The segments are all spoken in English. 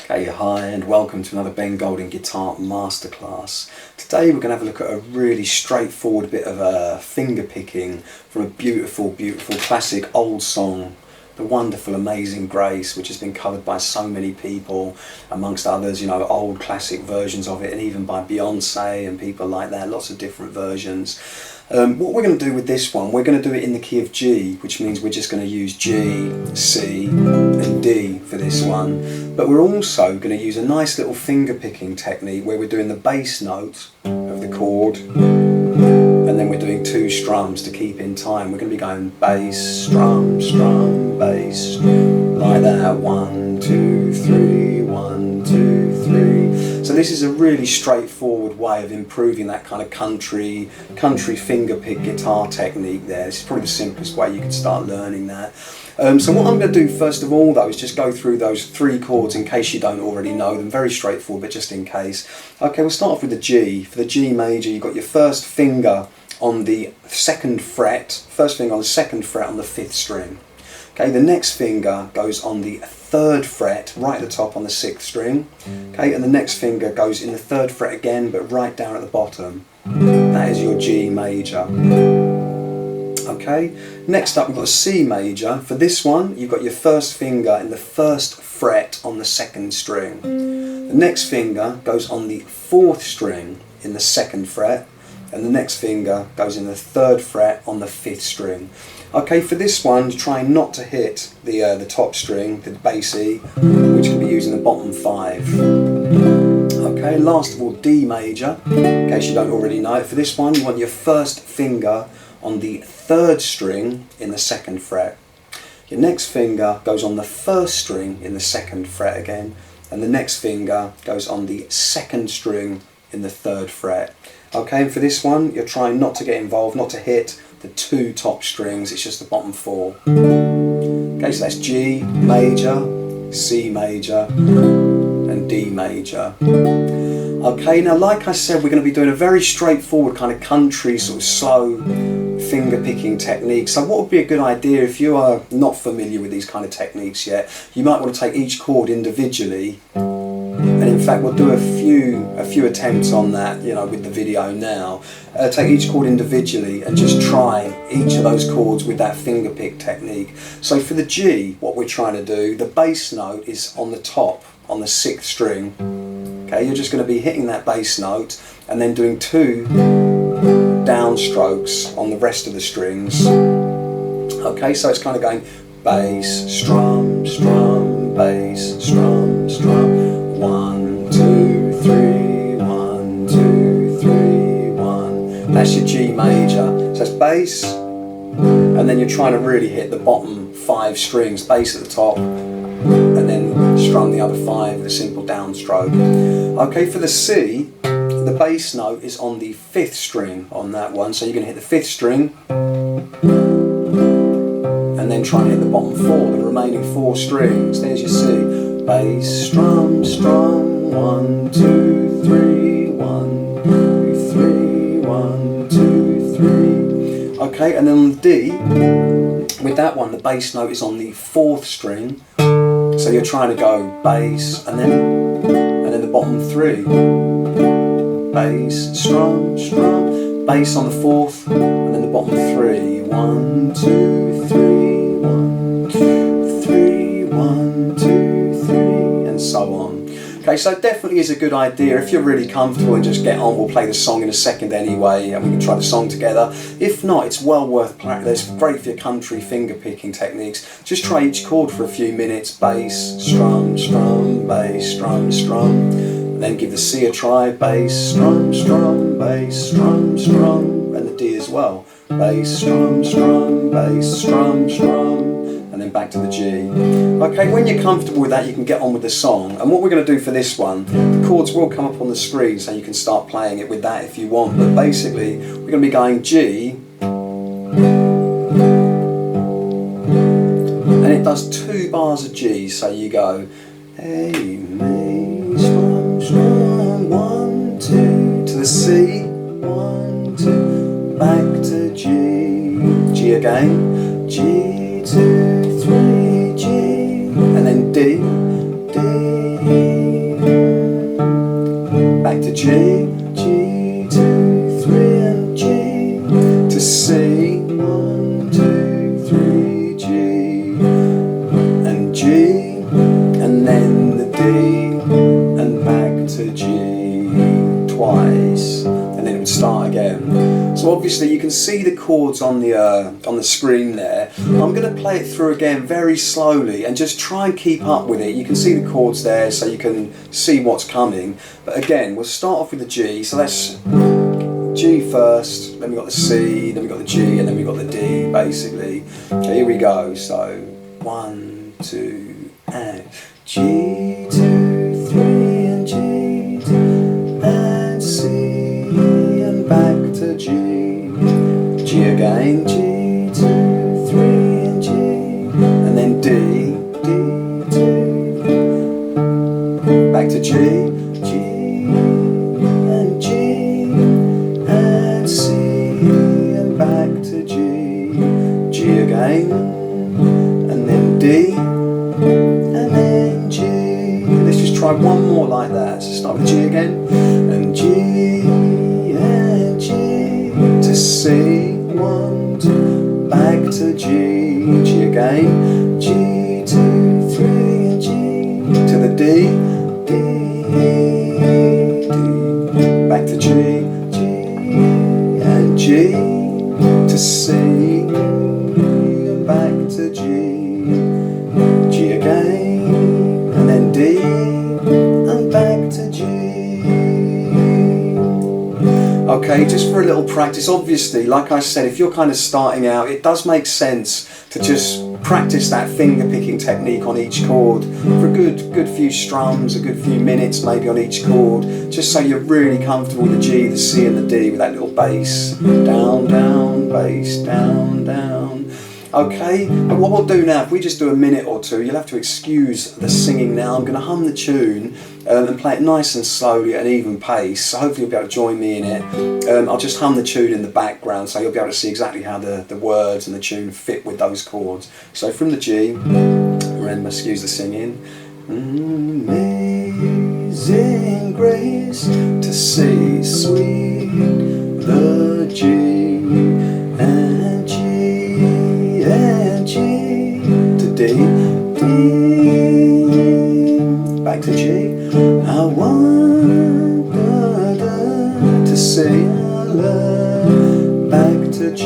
Okay, hi and welcome to another Ben Golding Guitar Masterclass. Today we're going to have a look at a really straightforward bit of finger picking from a beautiful classic old song, The Wonderful Amazing Grace, which has been covered by so many people, amongst others, old classic versions of it, and even by Beyonce and people like that, lots of different versions. What we're going to do with this one, we're going to do it in the key of G, which means we're just going to use G, C and D for this one. But we're also going to use a nice little finger picking technique where we're doing the bass note of the chord and then we're doing two strums to keep in time. We're going to be going bass, strum, strum, bass, like that, 1, 2, 3, 1, 2, 3. So this is a really straightforward way of improving that kind of country finger pick guitar technique there. This is probably the simplest way you can start learning that. So what I'm going to do first of all though is just go through those three chords in case you don't already know them. Very straightforward, but just in case. Okay, we'll start off with the G. For the G major, you've got your first finger on the second fret, first finger on the second fret on the 5th string. Okay, the next finger goes on the 3rd fret, right at the top on the 6th string. Okay, and the next finger goes in the 3rd fret again, but right down at the bottom. That is your G major. Okay, next up we've got a C major. For this one, you've got your first finger in the 1st fret on the 2nd string. The next finger goes on the 4th string in the 2nd fret, and the next finger goes in the 3rd fret on the 5th string. Okay, for this one, try not to hit the top string, the bass E, which can be used in the bottom 5. Okay, last of all, D major, in case you don't already know it. For this one, you want your first finger on the 3rd string in the 2nd fret. Your next finger goes on the 1st string in the 2nd fret again, and the next finger goes on the 2nd string in the 3rd fret. Okay, and for this one, you're trying not to get involved, not to hit the 2 top strings, it's just the bottom 4. Okay, so that's G major, C major, and D major. Okay, now like I said, we're going to be doing a very straightforward kind of country, sort of slow finger picking technique. So what would be a good idea if you are not familiar with these kind of techniques yet? You might want to take each chord individually. And in fact, we'll do a few attempts on that, with the video now. Take each chord individually and just try each of those chords with that finger pick technique. So for the G, what we're trying to do, the bass note is on the top, on the 6th string. Okay, you're just going to be hitting that bass note and then doing 2 downstrokes on the rest of the strings. Okay, so it's kind of going bass, strum, strum, bass, strum, strum. 1, 2, 3, 1, 2, 3, 1. That's your G major. So that's bass, and then you're trying to really hit the bottom 5 strings, bass at the top, and then strum the other 5 with a simple downstroke. Okay, for the C, the bass note is on the 5th string on that one, so you're going to hit the 5th string, and then try and hit the bottom 4, the remaining 4 strings. There's your C. Bass, strum, strum, 1, 2, 3, 1, 2, 3, 1, 2, 3. Okay, and then on the D, with that one, the bass note is on the 4th string. So you're trying to go bass and then the bottom 3. Bass, strum, strum, bass on the 4th, and then the bottom 3. 1, 2, 3, 1, 2, 3, 1, 2, 3, and so on. Okay, so it definitely is a good idea. If you're really comfortable and just get on, we'll play the song in a second anyway, and we can try the song together. If not, it's well worth practice. It's great for your country finger picking techniques. Just try each chord for a few minutes. Bass, strum, strum, bass, strum, strum. And then give the C a try. Bass, strum, strum, bass, strum, strum. And the D as well. Bass, strum, strum, bass, strum, strum. And then back to the G. Okay, when you're comfortable with that, you can get on with the song. And what we're going to do for this one, the chords will come up on the screen so you can start playing it with that if you want. But basically, we're going to be going G, and it does 2 bars of G. So you go, hey, me, strum, strum, 1, 2, to the C, 1, 2, back to G, G again, G, 2, 3, G, and then D, D, to G, G, 2, 3, and G, to C, 1, 2, 3, G, and G, and then the D, and back to G twice, and then it would start again. So obviously you can see the chords on the screen there. I'm going to play it through again very slowly and just try and keep up with it. You can see the chords there so you can see what's coming. But again, we'll start off with the G. So let's G first, then we got the C, then we got the G, and then we got the D basically. Okay, here we go. So 1, 2, and G, 2, 3, and G, 2, and C, and back to G. G again, G, 2, 3, and G, and then D, D, 2, back to G, G, and G, and C, and back to G, G again, and then D, and then G. Let's just try one more like that. So start with G again, and G, and G, to C, 1, 2, back to G, G again, G, 2, 3, and G, to the D, D, D, back to G, G, and G, to C, and back to G, G again, and then D, and back to G. Okay, just for a little practice, obviously, like I said, if you're kind of starting out, it does make sense to just practice that finger picking technique on each chord for a good few strums, a good few minutes maybe on each chord, just so you're really comfortable with the G, the C and the D with that little bass. Down, down, bass, down, down. Okay, but what we'll do now, if we just do a minute or two, you'll have to excuse the singing now. I'm going to hum the tune and play it nice and slowly at an even pace, so hopefully you'll be able to join me in it. I'll just hum the tune in the background so you'll be able to see exactly how the words and the tune fit with those chords. So from the G, remember, excuse the singing. Amazing grace, to C, sweet the G, and G, and G, to D, D, back to G, I want to say I love, back to G,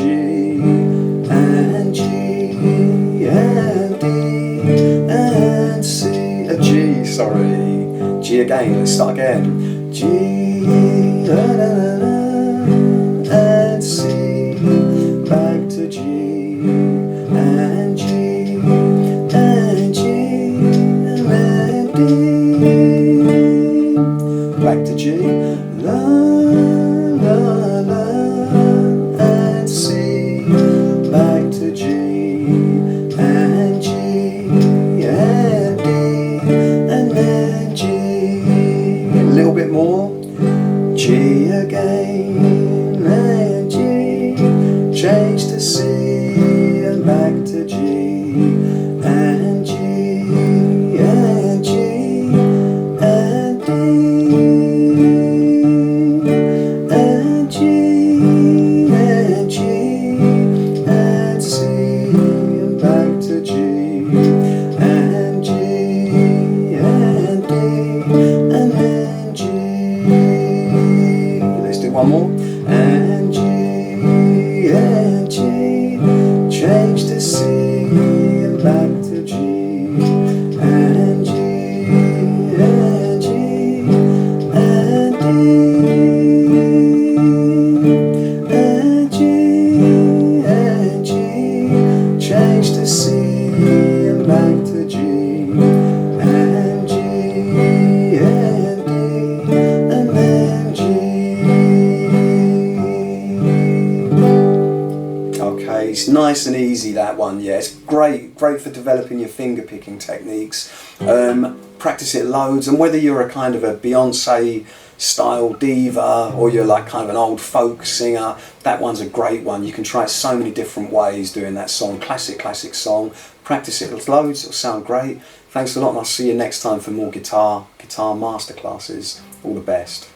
and G, and D, and C, a G, sorry, G again, let's start again, G, and C, back to G, and G, and G, and D, back to G, la, la, la, and C, back to G, and G, and D, and then G, a little bit more, G again, and G, change to C, and back to G, and G, and G, and D, and G, and G, and C, and back to G, and G, and D, and then G. Let's do one more, and G, and G, change to C, and back to G, and G, and G, and D, and G, and G, change to C, and back to G, and G, and D, and then G. Okay, it's nice and easy, that one. Yeah, it's great for developing your finger picking techniques. Practice it loads, and whether you're a kind of a Beyonce style diva or you're like kind of an old folk singer, that one's a great one. You can try it so many different ways doing that song. Classic song. Practice it loads, it'll sound great. Thanks a lot, and I'll see you next time for more guitar masterclasses. All the best.